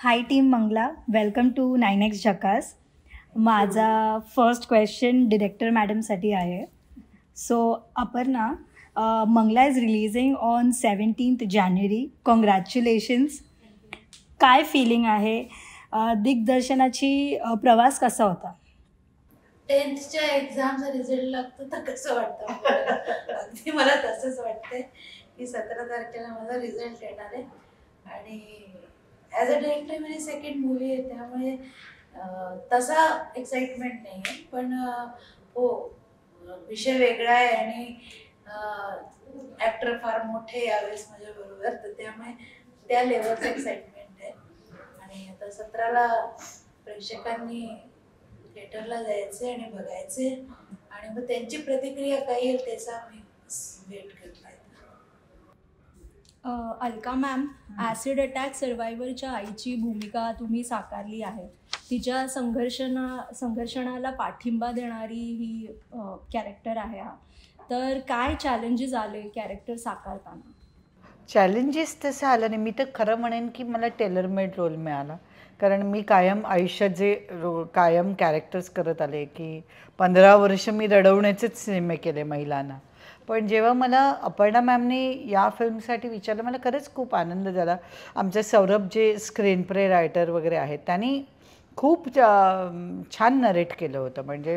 High team Mangala, welcome to 9X Jhakaas. माझा first question director मॅडमसाठी आहे. So Aparna, Mangala is releasing on 17th January. Congratulations. काय feeling आहे? दिग्दर्शनाची प्रवास कसा होता? 10thच्या एक्झामचा रिझल्ट लागतो तर कसं वाटतं? अगदी मला तसंच वाटतंय की 17 तारखेला माझा रिझल्ट येणार आहे आणि ॲज अ डिरेक्टर माझी सेकंड मूवी आहे, त्यामुळे तसा एक्साइटमेंट नाही आहे. पण हो, विषय वेगळा आहे आणि ॲक्टर फार मोठे यावेळेस माझ्याबरोबर, तर त्यामुळे त्या लेवलचं एक्साइटमेंट आहे. आणि आता 17ला प्रेक्षकांनी थिएटरला जायचे आणि बघायचे आणि मग त्यांची प्रतिक्रिया काय येईल त्याचा आम्ही वेट करताय. अलका मॅम, ॲसिड अटॅक सर्वायवरच्या आईची भूमिका तुम्ही साकारली आहे. तिच्या संघर्षणाला पाठिंबा देणारी ही कॅरेक्टर आहे हा. तर काय चॅलेंजेस आले कॅरेक्टर साकारताना? चॅलेंजेस तसं आलं नाही. मी तर खरं म्हणेन की मला टेलर मेड रोल मिळाला, कारण मी कायम आयुष्यात जे कायम कॅरेक्टर्स करत आले की 15 वर्ष मी रडवण्याचेच सिनेमे केले महिलांना. पण जेव्हा मला अपर्णा मॅमने या फिल्मसाठी विचारलं, मला खरंच खूप आनंद झाला. आमचे सौरभ जे स्क्रीन प्ले रायटर वगैरे आहेत त्यांनी खूप छान नरेट केलं होतं. म्हणजे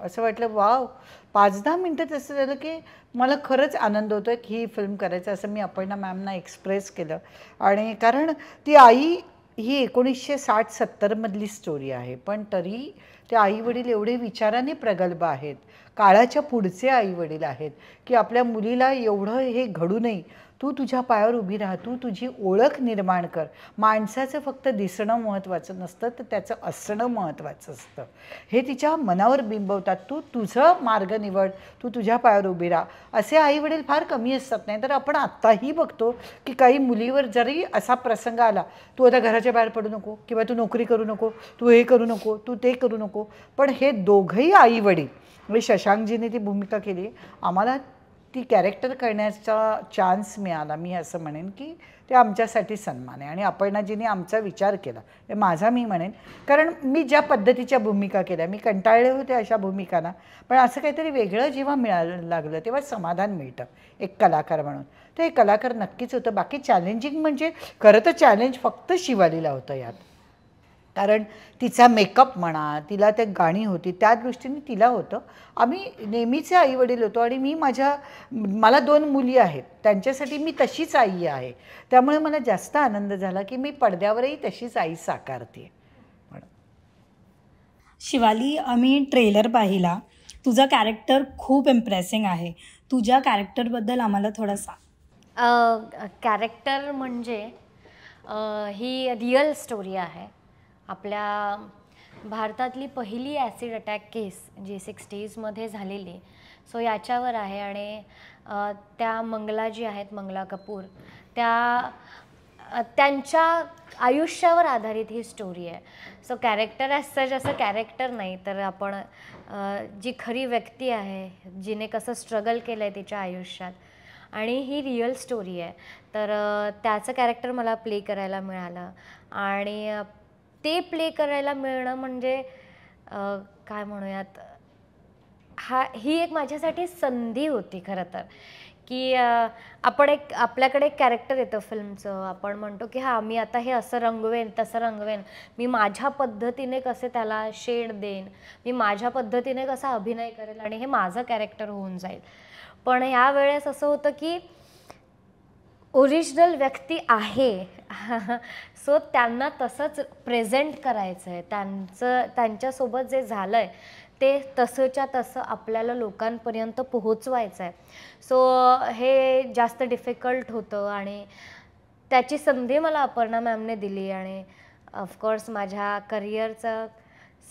असं वाटलं वाव, 5-10 मिनटं असं झालं की मला खरंच आनंद होतो की ही फिल्म करायचं, असं मी अपर्णा मॅमना एक्सप्रेस केलं. आणि कारण ती आई ही 1960-70 मधली स्टोरी आहे, पण तरी ते आईवडील एवढे विचाराने प्रगल्भ आहेत, काळाच्या पुढचे आईवडील आहेत की आपल्या मुलीला एवढं हे घडू नये, तू तुझ्या पायावर उभी राहा, तू तुझी ओळख निर्माण कर. माणसाचं फक्त दिसणं महत्त्वाचं नसतं, तर त्याचं असणं महत्त्वाचं असतं. हे तिच्या मनावर बिंबवतात. तू तुझं मार्ग निवड, तू तुझ्या पायावर उभी राहा. असे आईवडील फार कमी असतात. नाही तर आपण आत्ताही बघतो की काही मुलीवर जरी असा प्रसंग आला, तू आता घराच्या बाहेर पडू नको, किंवा तू नोकरी करू नको, तू हे करू नको, तू ते करू नको. पण हे दोघंही आईवडील, म्हणजे शशांकजीने ती भूमिका केली, आम्हाला ती कॅरेक्टर करण्याचा चान्स मिळाला. मी असं म्हणेन की ते आमच्यासाठी सन्मान आहे. आणि अपर्णाजीने आमचा विचार केला, हे माझा मी म्हणेन. कारण मी ज्या पद्धतीच्या भूमिका केल्या, मी कंटाळले होते अशा भूमिकांना, पण असं काहीतरी वेगळं जेव्हा मिळायला लागलं तेव्हा समाधान मिळतं एक कलाकार म्हणून. तर हे कलाकार नक्कीच होतं. बाकी चॅलेंजिंग म्हणजे खरं तर चॅलेंज फक्त शिवालीला होतं यात, कारण तिचा मेकअप म्हणा, तिला ते गाणी होती, त्या दृष्टीने तिला होतं. आम्ही नेहमीचे आईवडील होतो आणि मला 2 मुली आहेत, त्यांच्यासाठी मी तशीच आई आहे. त्यामुळे मला जास्त आनंद झाला की मी पडद्यावरही तशीच आई साकारते. शिवाली, आम्ही ट्रेलर पाहिला. तुझं कॅरेक्टर खूप इम्प्रेसिंग आहे. तुझ्या कॅरेक्टरबद्दल आम्हाला थोडं सांग. कॅरेक्टर म्हणजे ही रिअल स्टोरी आहे. आपल्या भारतातली पहिली ॲसिड अटॅक केस जी 60sमध्ये झालेली, सो याच्यावर आहे. आणि त्या मंगला जी आहेत, मंगला कपूर, त्यांच्या आयुष्यावर आधारित ही स्टोरी आहे. सो कॅरेक्टर ॲज सच असं कॅरेक्टर नाही, तर आपण जी खरी व्यक्ती आहे, जिने कसं स्ट्रगल केलं आहे तिच्या आयुष्यात, आणि ही रिअल स्टोरी आहे, तर त्याचं कॅरेक्टर मला प्ले करायला मिळालं. आणि ते प्ले करायला मिळणं म्हणजे काय म्हणूयात, ही एक माझ्यासाठी संधी होती खरं तर. की आपल्याकडे एक कॅरेक्टर येतं फिल्मचं, आपण म्हणतो की हां, मी आता हे असं रंगवेन, तसं रंगवेन, मी माझ्या पद्धतीने कसे त्याला शेड देईन, मी माझ्या पद्धतीने कसा अभिनय करेल आणि हे माझं कॅरेक्टर होऊन जाईल. पण यावेळेस असं होतं की ओरिजिनल व्यक्ती आहे, सो त्यांना तसंच प्रेझेंट करायचं आहे. त्यांच्यासोबत जे झालं आहे ते तसंच्या तसं आपल्याला लोकांपर्यंत पोहोचवायचं आहे. सो हे जास्त डिफिकल्ट होतं आणि त्याची संधी मला अपर्णा मॅमने दिली. आणि ऑफकोर्स माझ्या करिअरचा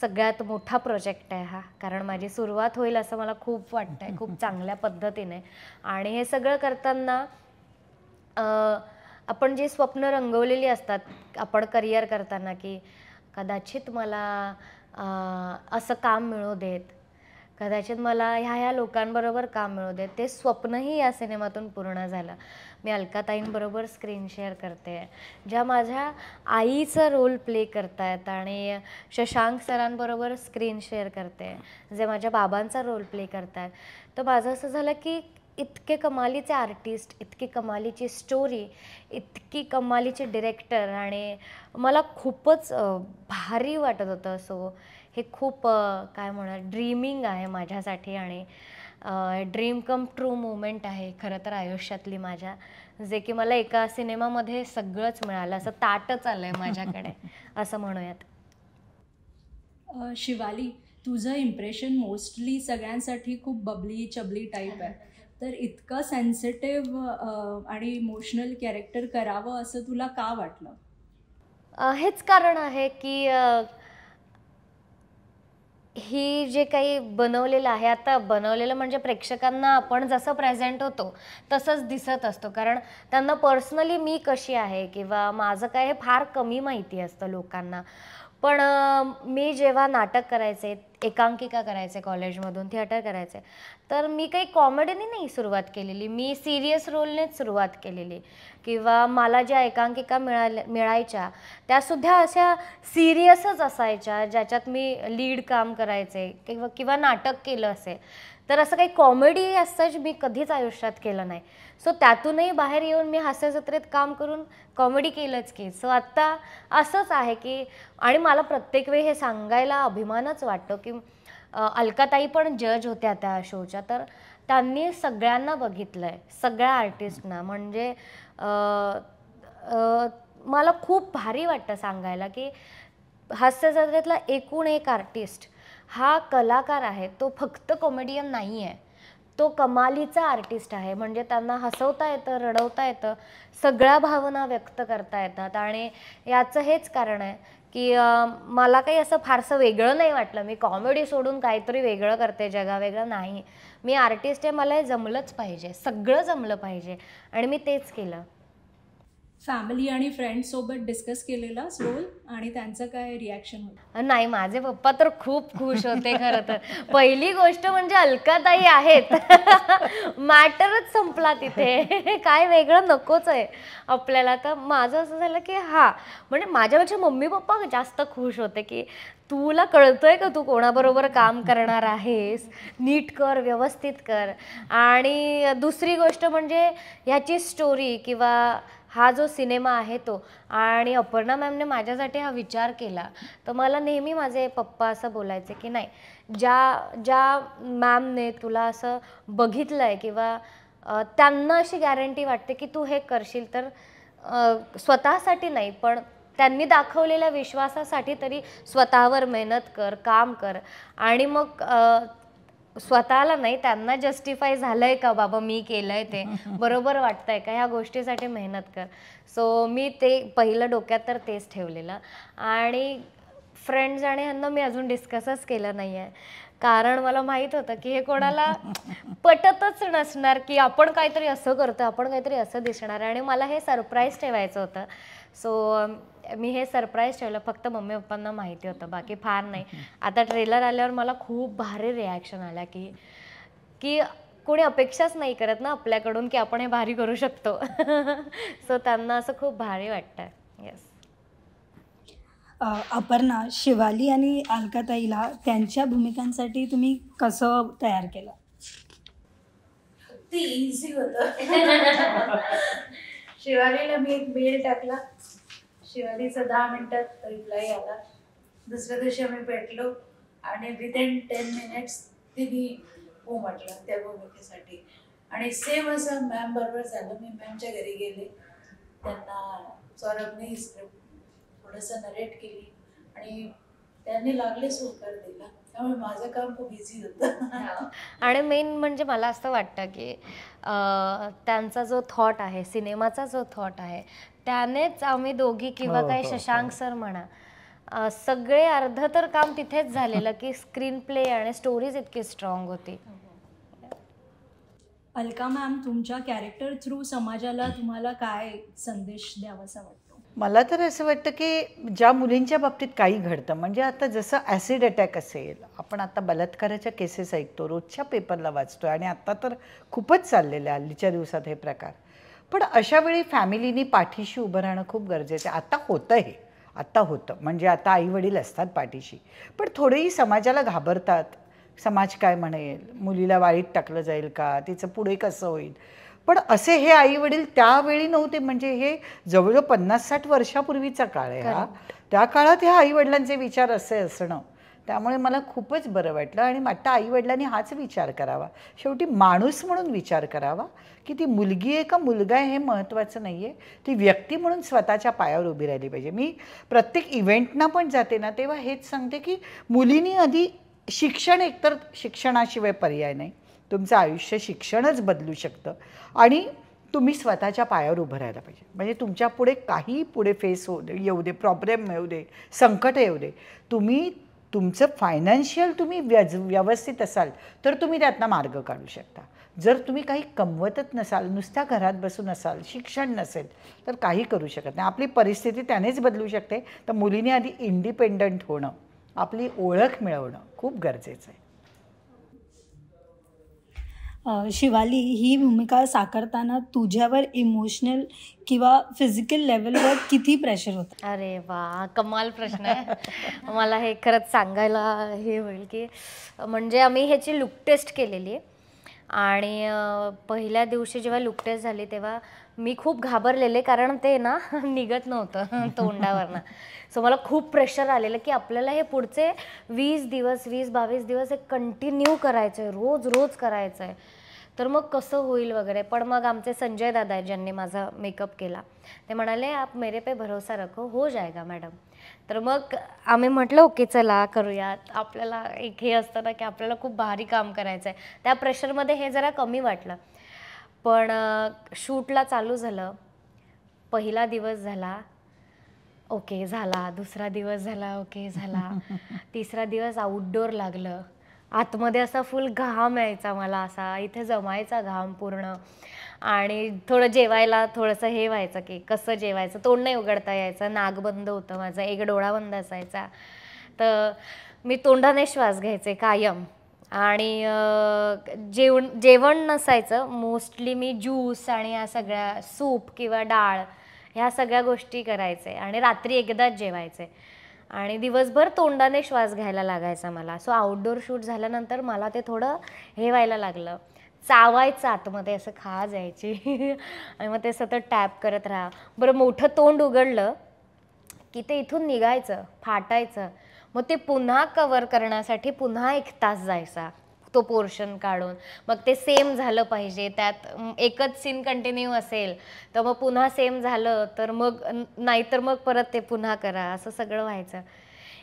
सगळ्यात मोठा प्रोजेक्ट आहे हा, कारण माझी सुरुवात होईल असं मला खूप वाटतं आहे, खूप चांगल्या पद्धतीने. आणि हे सगळं करताना आपण जी स्वप्न रंगवलेली असतात आपण करिअर करताना, की कदाचित मला असं काम मिळू देत, कदाचित मला ह्या लोकांबरोबर काम मिळू दे. ते स्वप्नही या सिनेमातून पूर्ण झालं. मी अलकाताईंबरोबर स्क्रीन शेअर करते, ज्या माझ्या आईचा रोल प्ले करतायत, आणि शशांक सरांबरोबर स्क्रीन शेअर करते, जे माझ्या बाबांचा रोल प्ले करतायत. तर माझं असं झालं की इतके कमालीचे आर्टिस्ट, इतकी कमालीची स्टोरी, इतकी कमालीचे डिरेक्टर, आणि मला खूपच भारी वाटत होतं. सो हे खूप काय म्हणा ड्रीमिंग आहे माझ्यासाठी, आणि ड्रीम कम ट्रू मुवमेंट आहे खरं तर आयुष्यातली माझ्या, जे की मला एका सिनेमामध्ये सगळंच मिळालं, असं ताटच आलं आहे माझ्याकडे असं म्हणूयात. शिवाली, तुझं इम्प्रेशन मोस्टली सगळ्यांसाठी खूप बबली चबली टाईप आहे, तर इतकं सेन्सिटिव्ह आणि इमोशनल कॅरेक्टर करावं असं तुला का वाटलं? हेच कारण आहे की ही जे काही बनवलेलं आहे, आता बनवलेलं म्हणजे प्रेक्षकांना आपण जसं प्रेझेंट होतो तसंच दिसत असतो, कारण त्यांना पर्सनली मी कशी आहे किंवा माझं काय हे फार कमी माहिती असतं लोकांना. पण मी जेव्हा नाटक करायचे, एकांकिका करायचे, कॉलेजमधून थिएटर करायचे, तर मी काही कॉमेडीने नाही सुरुवात केलेली, मी सिरियस रोलनेच सुरुवात केलेली. किंवा मला ज्या एकांकिका मिळायच्या त्यासुद्धा अशा सिरियसच असायच्या, ज्याच्यात मी लीड काम करायचे किंवा नाटक केलं असेल. तर असं काही कॉमेडी असं मी कधीच आयुष्यात केलं नाही. सो त्यातूनही बाहेर येऊन मी हास्य जत्रेत काम करून कॉमेडी केलंच की. सो आत्ता असंच आहे की, आणि मला प्रत्येक वेळी हे सांगायला अभिमानच वाटतो की अलकाताई पण जज होत्या त्या शोच्या, तर त्यांनी सगळ्यांना बघितलं आहे, सगळ्या आर्टिस्टना. म्हणजे मला खूप भारी वाटतं सांगायला की हास्य जत्रेतला एकूण एक आर्टिस्ट हा कलाकार आहे, तो फक्त कॉमेडियन नाही आहे, तो कमालीचा आर्टिस्ट आहे. म्हणजे त्यांना हसवता येतं, रडवता येतं, सगळ्या भावना व्यक्त करता येतात. आणि याचं हेच कारण आहे की मला काही असं फारसं वेगळं नाही वाटलं, मी कॉमेडी सोडून काहीतरी वेगळं करते, जगावेगळं नाही. मी आर्टिस्ट आहे, मला हे जमलंच पाहिजे, सगळं जमलं पाहिजे, आणि मी तेच केलं. फॅमिली आणि फ्रेंड्ससोबत डिस्कस केलेलास रोल, आणि त्यांचं काय रिॲक्शन होतं? नाही, माझे पप्पा तर खूप खुश होते खरं तर. पहिली गोष्ट म्हणजे अलकाताई आहेत, मॅटरच संपला तिथे, काय वेगळं नकोच आहे आपल्याला. तर माझं असं झालं की म्हणजे माझ्यापेक्षा मम्मी पप्पा जास्त खुश होते की तुला कळतंय का तू कोणाबरोबर काम करणार आहेस, नीट कर, व्यवस्थित कर. आणि दुसरी गोष्ट म्हणजे ह्याची स्टोरी किंवा हा जो सिनेमा आहे तो, आणि अपर्णा मॅमने माझ्यासाठी हा विचार केला. तर मला नेहमी माझे पप्पा असं बोलायचे की नाही, ज्या मॅमने तुला असं बघितलं आहे किंवा त्यांना अशी गॅरंटी वाटते की तू हे करशील, तर स्वतःसाठी नाही पण त्यांनी दाखवलेल्या विश्वासासाठी तरी स्वतःवर मेहनत कर, काम कर. आणि मग स्वतःला नाही, त्यांना जस्टिफाय झालंय का बाबा मी केलंय ते बरोबर वाटतंय का, ह्या गोष्टीसाठी मेहनत कर. सो मी ते पहिलं डोक्यात तर तेच ठेवलेलं. आणि फ्रेंड्स आणि ह्यांना मी अजून डिस्कसच केलं नाही आहे, कारण मला माहीत होतं की हे कोणाला पटतच नसणार की आपण काहीतरी असं करतो, आपण काहीतरी असं दिसणार आहे, आणि मला हे सरप्राईज ठेवायचं होतं. सो मी हे सरप्राईज ठेवलं, फक्त मम्मी पप्पांना माहिती होतं, बाकी फार नाही. आता ट्रेलर आल्यावर मला खूप भारी रिॲक्शन आल्या की कोणी अपेक्षाच नाही करत ना आपल्याकडून की आपण हे भारी करू शकतो. सो त्यांना असं खूप भारी वाटतं. येस. अपर्णा, शिवाली आणि अलकाताईला त्यांच्या भूमिकांसाठी तुम्ही कसं तयार केलं? अगदी इझी होतं. शिवालीला मी एक मेल टाकला, शिवालीचा 10 मिनिटात रिप्लाय आला. दुसऱ्या दिवशी आम्ही भेटलो आणि विदिन 10 मिनिट्स तिने हो म्हटलं त्या भूमिकेसाठी. आणि सेम असं मॅम बरोबर झालं. मी मॅमच्या घरी गेले, त्यांना सौरभने ही स्क्रिप्ट थोडंसं नरेट केली आणि त्यांनी लागलेच होकार दिला. त्यामुळे माझं काम खूप इझी होतं. आणि मेन म्हणजे मला असं वाटतं की त्यांचा जो थॉट आहे, सिनेमाचा जो थॉट आहे, त्यानेच आम्ही दोघी किंवा काही शशांक सर म्हणा, सगळे अर्ध तर काम तिथेच झालेलं की स्क्रीन प्ले आणि स्टोरीज इतकी स्ट्रॉंग होती. अलका मॅम, तुमच्या कॅरेक्टर थ्रू समाजाला तुम्हाला काय संदेश द्यावासा वाटतो? मला तर असं वाटतं की ज्या मुलींच्या बाबतीत काही घडतं, म्हणजे आता जसं ॲसिड अटॅक असेल, आपण आता बलात्काराच्या केसेस ऐकतो, रोजच्या पेपरला वाचतोय आणि आता तर खूपच चाललेलं आहे हल्लीच्या दिवसात हे प्रकार. पण अशा वेळी फॅमिलीनी पाठीशी उभं राहणं खूप गरजेचं आहे. आता होतं हे, आता होतं, म्हणजे आता आईवडील असतात पाठीशी, पण थोडेही समाजाला घाबरतात. समाज काय म्हणेल, मुलीला वाईट टाकलं जाईल का, तिचं पुढे कसं होईल. पण असे हे आई वडील त्यावेळी नव्हते, म्हणजे हे जवळजवळ 50-60 वर्षापूर्वीचा काळ आहे हा. त्या काळात ह्या आई वडिलांचे विचार असे असणं, त्यामुळे मला खूपच बरं वाटलं. आणि आता आई वडिलांनी हाच विचार करावा, शेवटी माणूस म्हणून विचार करावा की ती मुलगी आहे का मुलगा आहे हे महत्त्वाचं नाही आहे, ती व्यक्ती म्हणून स्वतःच्या पायावर उभी राहिली पाहिजे. मी प्रत्येक इव्हेंटना पण जाते ना, तेव्हा हेच सांगते की मुलींनी आधी शिक्षण, एकतर शिक्षणाशिवाय पर्याय नाही, तुमचं आयुष्य शिक्षणच बदलू शकतं आणि तुम्ही स्वतःच्या पायावर उभं राहायला पाहिजे. म्हणजे तुमच्या पुढे काही पुढे फेस येऊ दे, प्रॉब्लेम येऊ दे, संकट येऊ दे, तुम्ही तुमचं फायनान्शियल तुम्ही व्यवस्थित असाल तर तुम्ही त्यातनं मार्ग काढू शकता. जर तुम्ही काही कमवतच नसाल, नुसत्या घरात बसून असाल, शिक्षण नसेल, तर काही करू शकत नाही. आपली परिस्थिती त्यानेच बदलू शकते. तर मुलींनी आधी इंडिपेंडंट होणं, आपली ओळख मिळवणं खूप गरजेचं आहे. शिवाली, ही भूमिका साकारताना तुझ्यावर इमोशनल किंवा फिजिकल लेवलवर किती प्रेशर होतं? अरे वा, कमाल प्रश्न आहे. मला हे खरंच सांगायला हे होईल की म्हणजे आम्ही ह्याची लुक टेस्ट केलेली आणि पहिल्या दिवशी जेव्हा लुक टेस्ट झाली तेव्हा मी खूप घाबरलेले, कारण ते ना निघत नव्हतं तोंडावरनं. सो मला खूप प्रेशर आलेलं की आपल्याला हे पुढचे 20-22 दिवस हे कंटिन्यू करायचं आहे, रोज रोज करायचं आहे, तर मग कसं होईल वगैरे. पण मग आमचे संजय दादा ज्यांनी माझा मेकअप केला ते म्हणाले, आप मेरे पे भरोसा रखो, हो जाएगा मॅडम. तर मग आम्ही म्हटलं ओके चला करूयात. आपल्याला एक हे असतं ना की आपल्याला खूप भारी काम करायचं आहे, त्या प्रेशरमध्ये हे जरा कमी वाटलं. पण शूटला चालू झालं, पहिला दिवस झाला ओके झाला, दुसरा दिवस झाला ओके झाला, तिसरा दिवस आउटडोर लागलं, आतमध्ये असा फुल घाम यायचा, मला असा इथे जमायचा घाम पूर्ण. आणि थोडं जेवायला थोडंसं हे व्हायचं की कसं जेवायचं, तोंड नाही उघडता यायचं, नाक बंद होतं माझं, एक डोळा बंद असायचा, तर मी तोंडाने श्वास घ्यायचे कायम. आणि जेवण नसायचं, मोस्टली मी ज्यूस आणि या सगळ्या सूप किंवा डाळ ह्या सगळ्या गोष्टी करायचे आणि रात्री एकदाच जेवायचे आणि दिवसभर तोंडाने श्वास घ्यायला लागायचा मला. सो आउटडोर शूट झाल्यानंतर मला ते थोडं हे व्हायला लागलं, चावायचं आतमध्ये, असं खा जायची आणि मग ते सतत टॅप करत राहा. बरं मोठं तोंड उघडलं की ते इथून निघायचं, फाटायचं, मग ते पुन्हा कवर करण्यासाठी पुन्हा 1 तास जायचा तो पोर्शन काढून. मग ते सेम झालं पाहिजे, त्यात एकच सीन कंटिन्यू असेल तर मग पुन्हा सेम झालं तर मग नाहीतर मग परत ते पुन्हा करा, असं सगळं व्हायचं.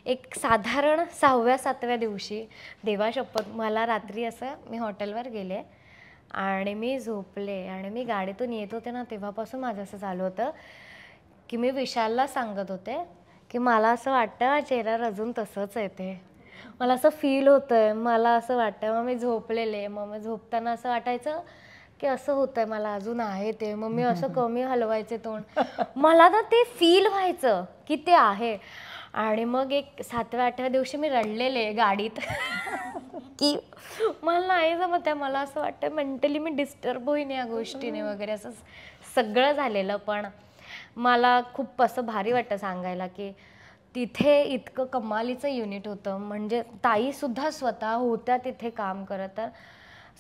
एक साधारण 6व्या-7व्या दिवशी देवाशपथ मला रात्री असं मी हॉटेलवर गेले आणि मी झोपले आणि मी गाडीतून येत होते ना, तेव्हापासून माझं असं चालू होतं की मी विशालला सांगत होते की मला असं वाटतं चेहऱ्यावर अजून तसंच आहे, ते मला असं फील होतंय, मला असं वाटतं. मग मी झोपलेले, मग मी झोपताना असं वाटायचं की असं होतंय मला अजून आहे ते, मग मी असं कमी हलवायचे तोंड, मला ना ते फील व्हायचं की ते आहे. आणि मग एक 7व्या-8व्या दिवशी मी रडलेले गाडीत की मला नाही जमत आहे, मला असं वाटतं मेंटली मी डिस्टर्ब होईन या गोष्टीने वगैरे, असं सगळं झालेलं. पण मला खूप असं भारी वाटतं सांगायला की तिथे इतकं कमालीचं युनिट होतं, म्हणजे ताईसुद्धा स्वतः होत्या तिथे काम करत, तर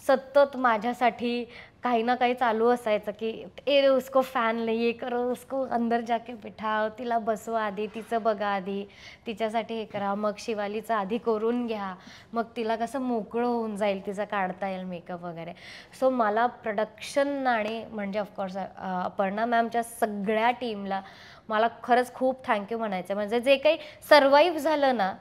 सतत माझ्यासाठी काही ना काही चालू असायचं की ए उसको फॅन नाही, ये करो, उसको अंदर जाके बिठाव, तिला बसवा आधी, तिचं बघा आधी, तिच्यासाठी हे करा, मग शिवालीचं आधी करून घ्या, मग तिला कसं मोकळं होऊन जाईल, तिचा काढता येईल मेकअप वगैरे. सो मला प्रोडक्शन आणि म्हणजे ऑफकोर्स अपर्णा मॅमच्या सगळ्या टीमला मला खरंच खूप थँक्यू म्हणायचं. म्हणजे जे काही सर्वाईव्ह झालं ना,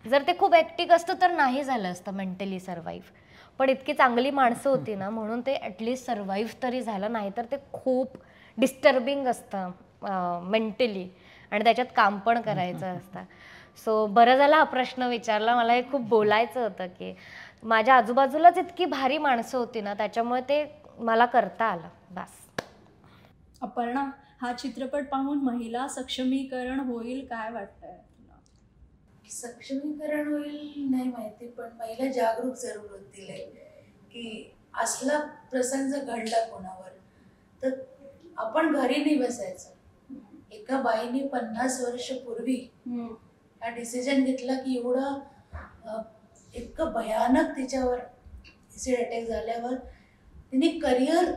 जर ते खूप ॲक्टिक असतं तर नाही झालं असतं मेंटली सर्वाईव्ह, पण इतकी चांगली माणसं होती ना म्हणून ते ॲटलिस्ट सर्वाईव्ह तरी झालं, नाही तर ते खूप डिस्टर्बिंग असतं मेंटली आणि त्याच्यात काम पण करायचं असतं. सो बरं झालं हा प्रश्न विचारला, मला हे खूप बोलायचं होतं की माझ्या आजूबाजूलाच इतकी भारी माणसं होती ना, त्याच्यामुळे ते मला करता आलं. बस. अपर्णा, हा चित्रपट पाहून महिला सक्षमीकरण होईल काय वाटतंय तुला? सक्षमीकरण होईल नाही माहिती, पण महिला जागरूक जरूर होतील की असला प्रसंग घडला कोणावर तर आपण घरी नाही बसायचं. एका बाईने 50 वर्षपूर्वी हा डिसिजन घेतला की एवढं इतकं भयानक तिच्यावर ॲसिड अटॅक झाल्यावर तिने करिअर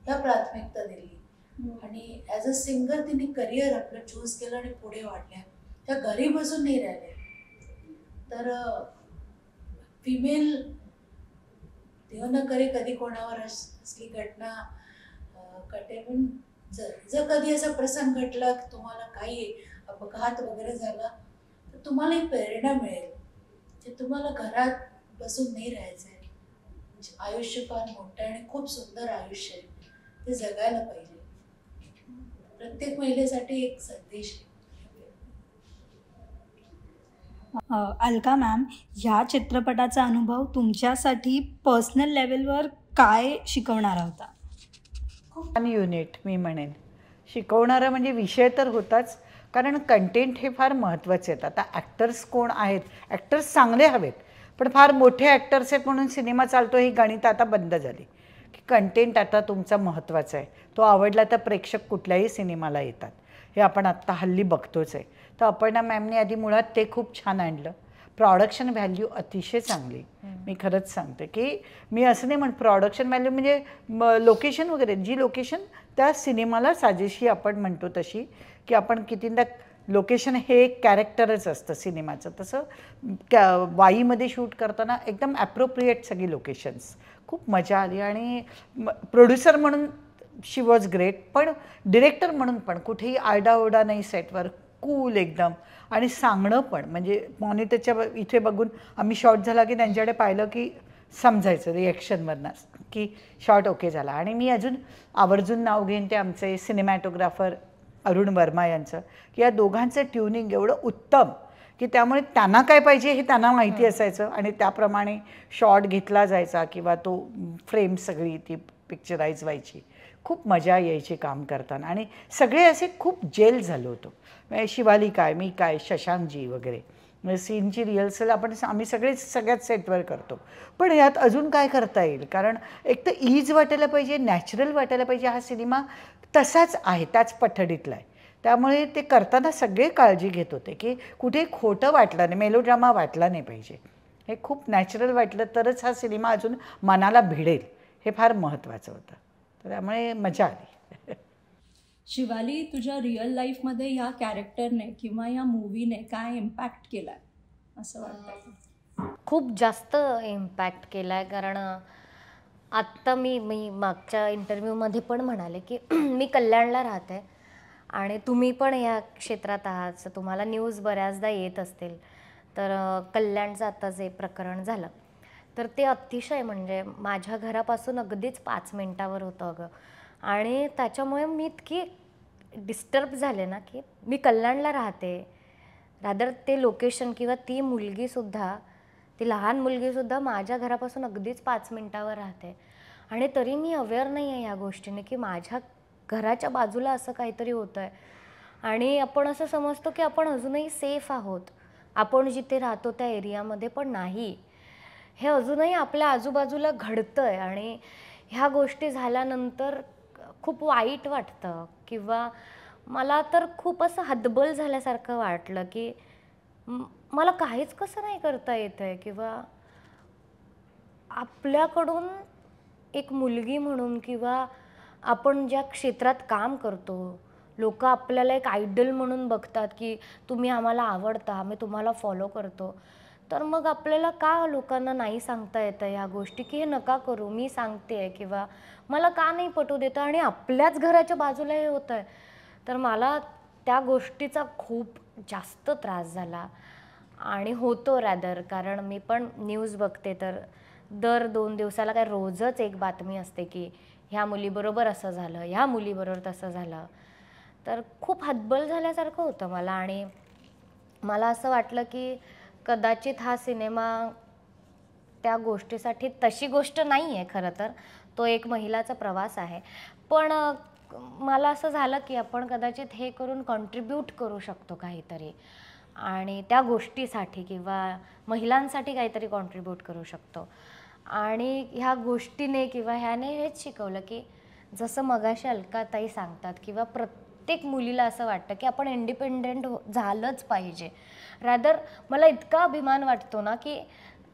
ला प्राथमिकता दिली आणि ॲज अ सिंगर तिने करिअर आपलं चूज केलं आणि पुढे वाढल्या. त्या घरी बसून नाही राहिले. तर फिमेल देव न करे कधी कोणावर असली घटना घटे, पण जर कधी असा प्रसंग घडला की तुम्हाला काही अपघात वगैरे झाला तर तुम्हाला एक प्रेरणा मिळेल की तुम्हाला घरात बसून नाही राहायचं आहे. आयुष्य फार मोठं आणि खूप सुंदर आयुष्य आहे, ते जगायला पाहिजे. प्रत्येक महिलेसाठी एक संदेश आहे. अलका मॅम, ह्या चित्रपटाचा अनुभव तुमच्यासाठी पर्सनल लेवलवर काय शिकवणारा होता? खूप छान युनिट मी म्हणेन. शिकवणारा म्हणजे विषय तर होताच, कारण कंटेंट हे फार महत्त्वाचे आहेत. आता ॲक्टर्स कोण आहेत, ॲक्टर्स चांगले हवेत, पण फार मोठे ॲक्टर्स आहेत म्हणून सिनेमा चालतो ही गणित आता बंद झाली. की कंटेंट आता तुमचा महत्त्वाचा आहे. तो आवडला तर प्रेक्षक कुठल्याही सिनेमाला येतात, हे आपण आत्ता हल्ली बघतोच आहे. तर अपर्णा मॅमने आधी मुळात ते खूप छान आणलं. प्रॉडक्शन व्हॅल्यू अतिशय चांगली. मी खरंच सांगते की मी असं नाही प्रॉडक्शन व्हॅल्यू म्हणजे लोकेशन वगैरे, जी लोकेशन त्या सिनेमाला साजेशी आपण म्हणतो तशी, की आपण कितींदा लोकेशन हे एक कॅरेक्टरच असतं सिनेमाचं, तसं वाईमध्ये शूट करताना एकदम ॲप्रोप्रिएट सगळी लोकेशन्स. खूप मजा आली आणि प्रोड्युसर म्हणून शी वॉज ग्रेट, पण डिरेक्टर म्हणून पण कुठेही आरडाओरडा नाही सेटवर, कूल एकदम. आणि सांगणं पण म्हणजे मॉनिटरच्या इथे बघून आम्ही शॉट झाला की त्यांच्याकडे पाहिलं की समजायचं रिॲक्शनवरनंच की शॉट ओके झाला. आणि मी अजून आवर्जून नाव घेईन ते आमचे सिनेमॅटोग्राफर अरुण वर्मा यांचं, की या दोघांचं ट्युनिंग एवढं उत्तम की त्यामुळे त्यांना काय पाहिजे हे त्यांना माहिती असायचं आणि त्याप्रमाणे शॉट घेतला जायचा किंवा तो फ्रेम सगळी ती पिक्चराईज व्हायची. खूप मजा यायची काम करताना आणि सगळे असे खूप जेल झालो होतो. म्हणजे शिवाली काय, मी काय, शशांकजी वगैरे. म्हणजे सीनची रिहर्सल आम्ही सगळ्याच सेटवर करतो, पण यात अजून काय करता येईल, कारण एक तर ईज वाटायला पाहिजे, नॅचरल वाटायला पाहिजे. हा सिनेमा तसाच आहे, त्याच पठडीतला आहे. त्यामुळे ते करताना सगळे काळजी घेत होते की कुठे खोटं वाटलं नाही, मेलोड्रामा वाटला नाही पाहिजे. हे खूप नॅचरल वाटलं तरच हा सिनेमा अजून मनाला भिडेल, हे फार महत्त्वाचं होतं. तर त्यामुळे मजा आली. शिवाली, तुझ्या रिअल लाईफमध्ये ह्या कॅरेक्टरने किंवा ह्या मूवीने काय इम्पॅक्ट केला आहे असं वाटतं? खूप जास्त इम्पॅक्ट केला आहे, कारण आत्ता मी मागच्या इंटरव्ह्यूमध्ये पण म्हणाले की मी कल्याणला राहते आणि तुम्ही पण या क्षेत्रात आहात, तुम्हाला न्यूज बऱ्याचदा येत असतील. तर कल्याणचं आत्ता जे प्रकरण झालं तर ते अतिशय म्हणजे माझ्या घरापासून अगदीच 5 मिनिटावर होतं अगं. आणि त्याच्यामुळे मी इतकी डिस्टर्ब झाले ना की मी कल्याणला राहते, रादर ते लोकेशन किंवा ती मुलगीसुद्धा, ती लहान मुलगीसुद्धा माझ्या घरापासून अगदीच 5 मिनिटावर राहते. आणि तरी मी अवेअर नाही आहे या गोष्टीने की माझ्या घराच्या बाजूला असं काहीतरी होतं आहे. आणि आपण असं समजतो की आपण अजूनही सेफ आहोत, आपण जिथे राहतो त्या एरियामध्ये, पण नाही. हे अजूनही आपल्या आजूबाजूला घडतं आहे आणि ह्या गोष्टी झाल्यानंतर खूप वाईट वाटतं. किंवा मला तर खूप असं हतबल झाल्यासारखं वाटलं की मला काहीच कसं नाही करता येत आहे. किंवा आपल्याकडून एक मुलगी म्हणून किंवा आपण ज्या क्षेत्रात काम करतो, लोक आपल्याला एक आयडल म्हणून बघतात की तुम्ही आम्हाला आवडता, आम्ही तुम्हाला फॉलो करतो. तर मग आपल्याला का लोकांना नाही सांगता येतं ह्या गोष्टी की हे नका करू, मी सांगते, किंवा मला का नाही पटू देतं आणि आपल्याच घराच्या बाजूला हे होतं आहे. तर मला त्या गोष्टीचा खूप जास्त त्रास झाला आणि होतो रॅदर, कारण मी पण न्यूज बघते तर दर 2 दिवसाला काय रोजच एक बातमी असते की ह्या मुलीबरोबर असं झालं, ह्या मुलीबरोबर तसं झालं. तर खूप हतबल झाल्यासारखं होतं मला. आणि मला असं वाटलं की कदाचित हा सिनेमा त्या गोष्टीसाठी, तशी गोष्ट नाही आहे खरं तर, तो एक महिलाचा प्रवास आहे, पण मला असं झालं की आपण कदाचित हे करून कॉन्ट्रीब्यूट करू शकतो काहीतरी, आणि त्या गोष्टीसाठी किंवा महिलांसाठी काहीतरी कॉन्ट्रीब्यूट करू शकतो. आणि ह्या गोष्टीने किंवा ह्याने हेच शिकवलं की जसं मगाशी अलकाताई सांगतात किंवा प्रत्येक मुलीला असं वाटतं की आपण इंडिपेंडेंट झालंच पाहिजे. रादर मला इतका अभिमान वाटतो ना की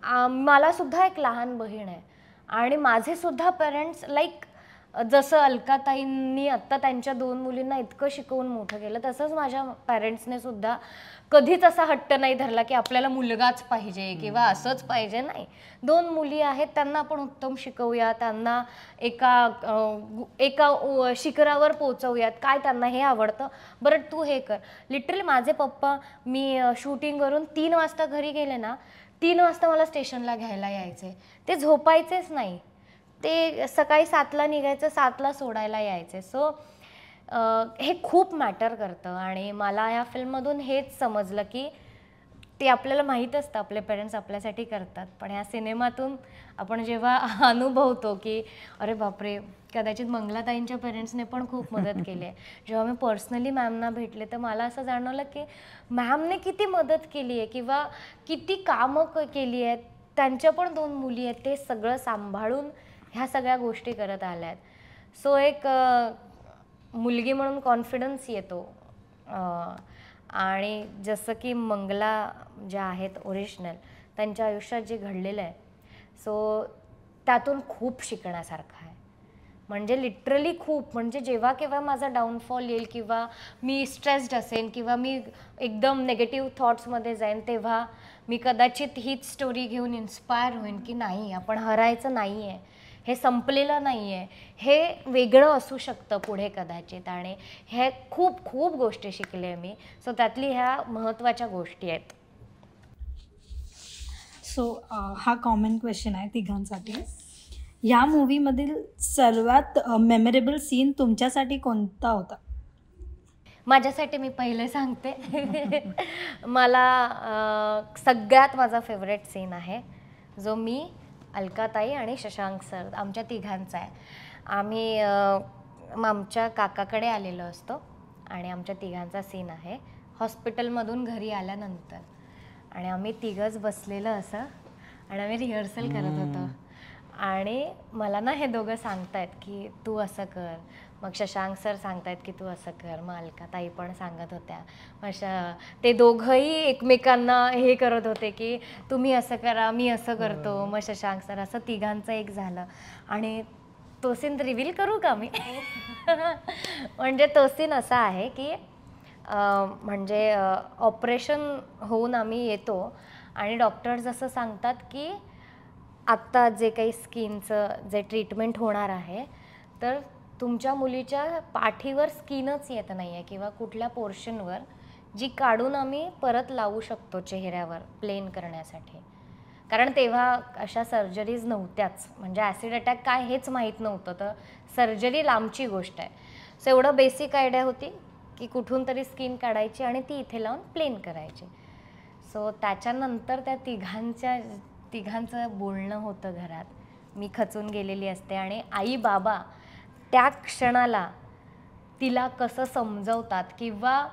मलासुद्धा एक लहान बहीण आहे आणि माझेसुद्धा पेरेंट्स लाईक जसं अलकाताईंनी आत्ता त्यांच्या 2 मुलींना इतकं शिकवून मोठं केलं, तसंच माझ्या पॅरेंट्सने सुद्धा कधीच असा हट्ट नाही धरला की आपल्याला मुलगाच पाहिजे किंवा असंच पाहिजे. नाही, 2 मुली आहेत, त्यांना आपण उत्तम शिकवूया, त्यांना एका शिखरावर पोचवूयात. काय त्यांना हे आवडतं, बरं तू हे कर. लिटरली माझे पप्पा, मी शूटिंगवरून 3 वाजता घरी गेले ना, 3 वाजता मला स्टेशनला घ्यायला यायचे. ते झोपायचेच नाही, ते सकाळी 7ला निघायचं, 7ला सोडायला यायचे. सो हे खूप मॅटर करतं. आणि मला या फिल्ममधून हेच समजलं की ते आपल्याला माहीत असतं आपले पेरेंट्स आपल्यासाठी करतात, पण ह्या सिनेमातून आपण जेव्हा अनुभवतो की अरे बापरे, कदाचित मंगलाताईंच्या पेरेंट्सने पण खूप मदत केली आहे. जेव्हा मी पर्सनली मॅमना भेटले तर मला असं जाणवलं की मॅमने किती मदत केली आहे किंवा किती कामं केली आहेत. त्यांच्या पण 2 मुली आहेत, ते सगळं सांभाळून ह्या सगळ्या गोष्टी करत आल्या आहेत. सो एक मुलगी म्हणून कॉन्फिडन्स येतो. आणि जसं की मंगला ज्या आहेत ओरिजिनल, त्यांच्या आयुष्यात जे घडलेलं आहे, सो त्यातून खूप शिकण्यासारखं आहे. म्हणजे लिटरली खूप, म्हणजे जेव्हा केव्हा माझा डाऊनफॉल येईल किंवा मी स्ट्रेस्ड असेन किंवा मी एकदम नेगेटिव्ह थॉट्समध्ये जाईन, तेव्हा मी कदाचित हीच स्टोरी घेऊन इन्स्पायर होईन की नाही, आपण हरायचं नाही आहे, हे संपलेलं नाही आहे, हे वेगळं असू शकतं पुढे कदाचित. आणि हे खूप खूप गोष्टी शिकले मी. सो त्यातली ह्या महत्त्वाच्या गोष्टी आहेत. सो हा कॉमन क्वेश्चन आहे तिघांसाठी. या मूवीमधील सर्वात मेमोरेबल सीन तुमच्यासाठी कोणता होता? माझ्यासाठी मी पहिले सांगते. मला सगळ्यात माझा फेवरेट सीन आहे जो मी, अलकाताई आणि शशांक सर आमच्या तिघांचा आहे. आम्ही आमच्या काकाकडे आलेलो असतो आणि आमच्या तिघांचा सीन आहे हॉस्पिटलमधून घरी आल्यानंतर. आणि आम्ही तिघंच बसलेलं असं आणि आम्ही रिहर्सल करत होतो. आणि मला ना हे दोघं सांगतायत की तू असं कर, मग शशांक सर सांगतायत की तू असं कर, मग अलकाताई पण सांगत होत्या. मग ते दोघंही एकमेकांना हे करत होते की तुम्ही असं करा, मी असं करतो, मग शशांक सर, असं तिघांचं एक झालं. आणि तो सीन रिव्हील करू का मी? म्हणजे तो सीन असा आहे की म्हणजे ऑपरेशन होऊन आम्ही येतो आणि डॉक्टर्स असं सांगतात की आत्ता जे काही स्किनचं जे ट्रीटमेंट होणार आहे, तर तुमच्या मुलीच्या पाठीवर स्किनच येत नाही आहे किंवा कुठल्या पोर्शनवर, जी काढून आम्ही परत लावू शकतो चेहऱ्यावर प्लेन करण्यासाठी. कारण तेव्हा अशा सर्जरीज नव्हत्याच, म्हणजे ॲसिड अटॅक काय हेच माहीत नव्हतं, तर सर्जरी लांबची गोष्ट आहे. सो एवढं बेसिक आयडिया होती की कुठून तरी स्किन काढायची आणि ती इथे लावून प्लेन करायची. सो त्याच्यानंतर त्या तिघांचं बोलणं होतं घरात. मी खचून गेलेली असते आणि आई बाबा त्या क्षणाला तिला कसं समजवतात किंवा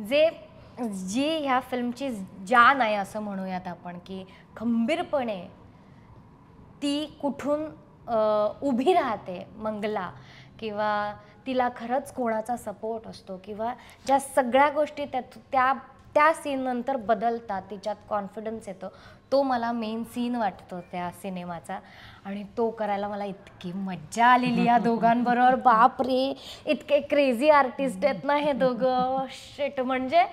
जी ह्या फिल्मची जान आहे असं म्हणूयात आपण, की खंबीरपणे ती कुठून उभी राहते मंगला, किंवा तिला खरंच कोणाचा सपोर्ट असतो किंवा ज्या सगळ्या गोष्टी त्या सीननंतर बदलतात, तिच्यात कॉन्फिडन्स येतो. तो मला मेन सीन वाटतो त्या सिनेमाचा. आणि तो करायला मला इतकी मज्जा आलेली या दोघांबरोबर. बाप रे, इतके क्रेझी आर्टिस्ट आहेत ना हे दोघं. शिट, म्हणजे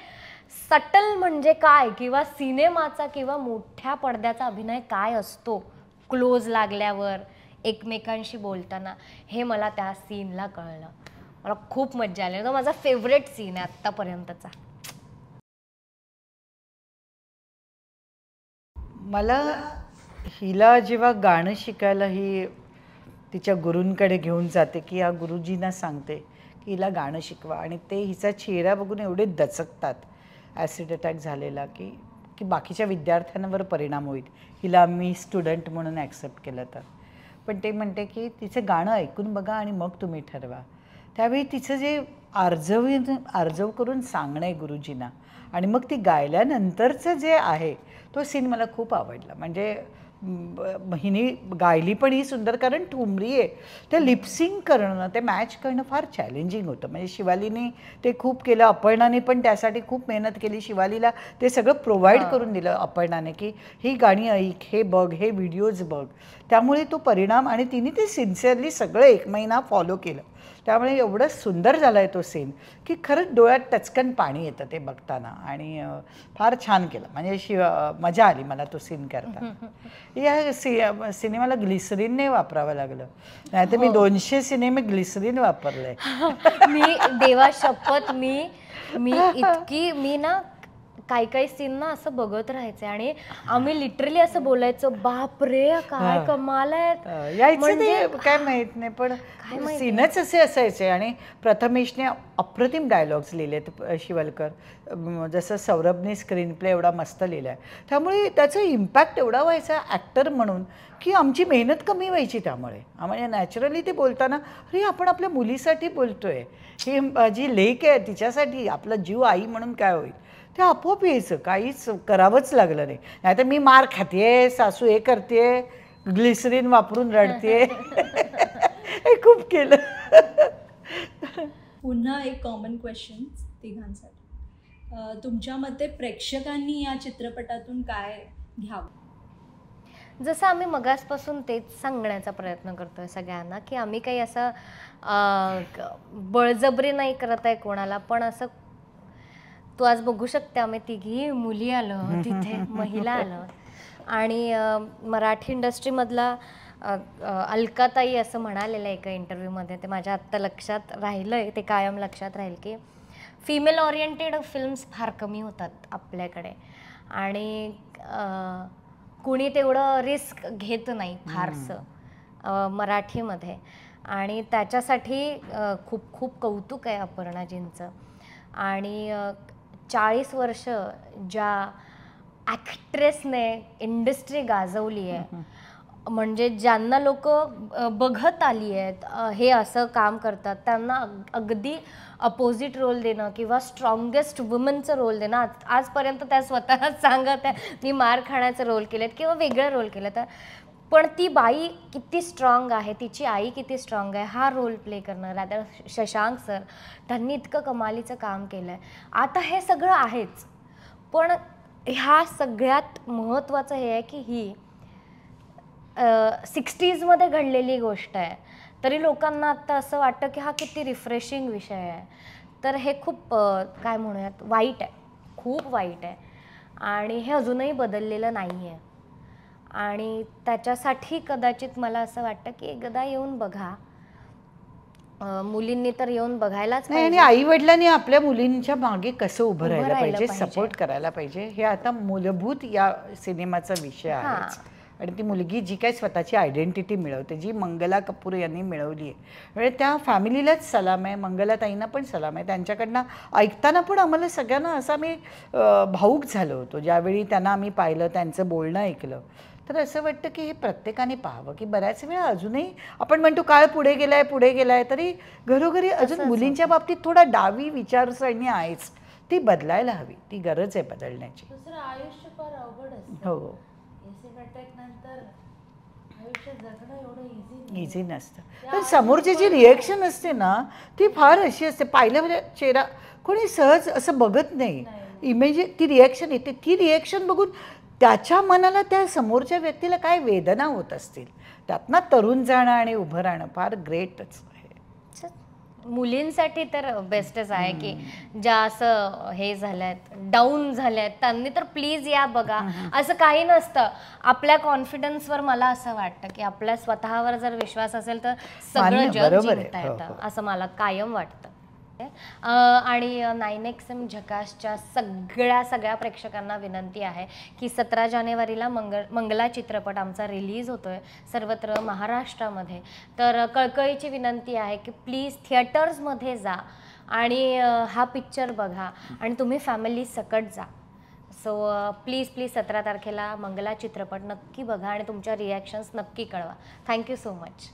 सटल म्हणजे काय किंवा सिनेमाचा किंवा मोठ्या पडद्याचा अभिनय काय असतो क्लोज लागल्यावर एकमेकांशी बोलताना, हे मला त्या सीनला कळलं. मला खूप मज्जा आली. तो माझा फेवरेट सीन आहे आत्तापर्यंतचा. मला हिला जेव्हा गाणं शिकायला ही तिच्या गुरूंकडे घेऊन जाते की या गुरुजींना सांगते की हिला गाणं शिकवा, आणि ते हिचा चेहरा बघून एवढे दचकतात ॲसिड अटॅक झालेला की बाकीच्या विद्यार्थ्यांवर परिणाम होईल, हिला मी स्टुडंट म्हणून ॲक्सेप्ट केलं तर. पण ते म्हणते की तिचं गाणं ऐकून बघा आणि मग तुम्ही ठरवा. त्यावेळी तिचं जे आर्जव करून सांगणं आहे गुरुजींना आणि मग ती गायल्यानंतरचं जे आहे तो सीन मला खूप आवडला. म्हणजे हिने गायली पण ही सुंदर, कारण ठुमरी आहे, ते लिपसिंग करणं, ते मॅच करणं फार चॅलेंजिंग होतं. म्हणजे शिवालीने ते खूप केलं, अपर्णाने पण त्यासाठी खूप मेहनत केली. शिवालीला ते सगळं प्रोव्हाइड करून दिलं अपर्णाने की ही गाणी ऐक, हे बघ, हे व्हिडिओज बघ. त्यामुळे तो परिणाम, आणि तिने ते सिन्सिअरली सगळं 1 महिना फॉलो केलं. त्यामुळे एवढं सुंदर झालं आहे तो सीन की खरंच डोळ्यात टचकन पाणी येतं ते बघताना. आणि फार छान केलं. म्हणजे मजा आली मला तो सीन करताना. या सिनेमाला ग्लिसरीनने वापरावं लागलं, नाही तर मी 200 सिनेमे ग्लिसरीन वापरले. मी देवा शपथ, मी इतकी ना काही सीन ना असं बघत राहायचे आणि आम्ही लिटरली असं बोलायचो, बाप रे काय कमाल आहे. यायचं ते काय माहित नाही, पण सीनच असे असायचे. आणि प्रथमेशने अप्रतिम डायलॉग्स लिहिलेत शिवलकर, जसं सौरभने स्क्रीन प्ले एवढा मस्त लिहिला आहे. त्यामुळे त्याचा इम्पॅक्ट एवढा व्हायचा ॲक्टर म्हणून की आमची मेहनत कमी व्हायची. त्यामुळे म्हणजे नॅचरली ते बोलताना अरे आपण आपल्या मुलीसाठी बोलतोय, ही जी लेक आहे तिच्यासाठी, आपला जीव आई म्हणून काय होईल ते आपोआप यायचं. काहीच करावंच लागलं नाही. नाहीतर मी मार खाते, सासू हे करते, ग्लिसरीन वापरून रडते, हे खूप केलं. पुन्हा एक कॉमन क्वेश्चन तिघांसाठी, तुमच्या मते प्रेक्षकांनी या चित्रपटातून काय घ्यावं? जसं आम्ही मगासपासून तेच सांगण्याचा प्रयत्न करतोय सगळ्यांना की आम्ही काही असं बळजबरी नाही करत आहे कोणाला, पण असं तू आज बघू शकते आम्ही तिघी मुली आलो तिथे, महिला आलो. आणि मराठी इंडस्ट्रीमधला अलकाताई असं म्हणालेलं आहे एका इंटरव्ह्यूमध्ये, ते माझ्या आत्ता लक्षात राहिलं आहे, ते कायम लक्षात राहील की फिमेल ओरिएंटेड फिल्म्स फार कमी होतात आपल्याकडे आणि कुणी तेवढं रिस्क घेत नाही फारसं मराठीमध्ये. आणि त्याच्यासाठी खूप खूप कौतुक आहे अपर्णाजींचं. आणि 40 वर्ष ज्या ॲक्ट्रेसने इंडस्ट्री गाजवली आहे, म्हणजे ज्यांना लोक बघत आली आहेत हे असं काम करतात, त्यांना अगदी अपोजिट रोल देणं किंवा स्ट्रॉंगेस्ट वुमनचं रोल देणं. आजपर्यंत त्या स्वतःच सांगत आहे मी मार खाण्याचं रोल केलेत किंवा वेगळं रोल केलं, तर पण ती बाई किती स्ट्रॉंग आहे, तिची आई किती स्ट्रॉंग आहे, हा रोल प्ले करणं. रादर शशांक सर त्यांनी इतकं कमालीचं काम केलं आहे. आता हे सगळं आहेच, पण ह्या सगळ्यात महत्त्वाचं हे आहे की ही 60sमध्ये घडलेली गोष्ट आहे, तरी लोकांना आत्ता असं वाटतं की हा किती रिफ्रेशिंग विषय आहे. तर हे खूप काय म्हणूयात वाईट आहे, खूप वाईट आहे. आणि हे अजूनही बदललेलं नाही आहे. आणि त्याच्यासाठी कदाचित मला असं वाटतं की एकदा येऊन बघा, मुलींनी तर येऊन बघायलाच पाहिजे. आणि आई वडिलांनी आपल्या मुलींच्या मागे कसं उभं राहायला पाहिजे, सपोर्ट करायला पाहिजे, हे आता मूलभूत या सिनेमाचा विषय आहे. आणि ती मुलगी जी काही स्वतःची आयडेंटिटी मिळवते, जी मंगला कपूर यांनी मिळवली आहे, म्हणजे त्या फॅमिलीलाच सलाम आहे, मंगलाताईंना पण सलाम आहे. त्यांच्याकडनं ऐकताना पण आम्हाला सगळ्यांना असं आम्ही भावूक झालो होतो ज्यावेळी त्यांना आम्ही पाहिलं, त्यांचं बोलणं ऐकलं. तर असं वाटतं की हे प्रत्येकाने पाहावं की बऱ्याच वेळा अजूनही आपण म्हणतो काळ पुढे गेलाय, तरी घरोघरी अजून मुलींच्या बाबतीत थोडा डावी विचारसरणी आहेच, ती बदलायला हवी, ती गरज आहे बदलण्याची. दुसरं आयुष्य फार अवघड असतं. हो, नंतर आयुष्य जगणं एवढं इझी नसतं. पण समोरची जी रिएक्शन असते ना ती फार अशी असते, पाहिल्यावर चेहरा कोणी सहज असं बघत नाही, इमेज ती रिॲक्शन येते, ती रिॲक्शन बघून त्याच्या मनाला त्या समोरच्या व्यक्तीला काय वेदना होत असतील, त्यातनं तरुण जाणं आणि उभं राहणं फार ग्रेटच आहे. मुलींसाठी तर बेस्टच आहे की ज्या असं हे झाल्यात, डाऊन झाल्यात, त्यांनी तर प्लीज या बघा. असं काही नसतं. आपल्या कॉन्फिडन्सवर मला असं वाटतं की आपल्या स्वतःवर जर विश्वास असेल तर सगळं जग जिंकता येतं, असं मला कायम वाटतं. आणि 9XM झकासच्या सगळ्या प्रेक्षकांना विनंती आहे की 17 जानेवारीला मंगला चित्रपट आमचा रिलीज होतोय सर्वत्र महाराष्ट्रामध्ये. तर कळकळीची विनंती आहे की प्लीज थिएटर्समध्ये जा आणि हा पिक्चर बघा आणि तुम्ही फॅमिली सकट जा. सो प्लीज 17 तारखेला मंगला चित्रपट नक्की बघा आणि तुमच्या रिॲक्शन्स नक्की कळवा. Thank you so much.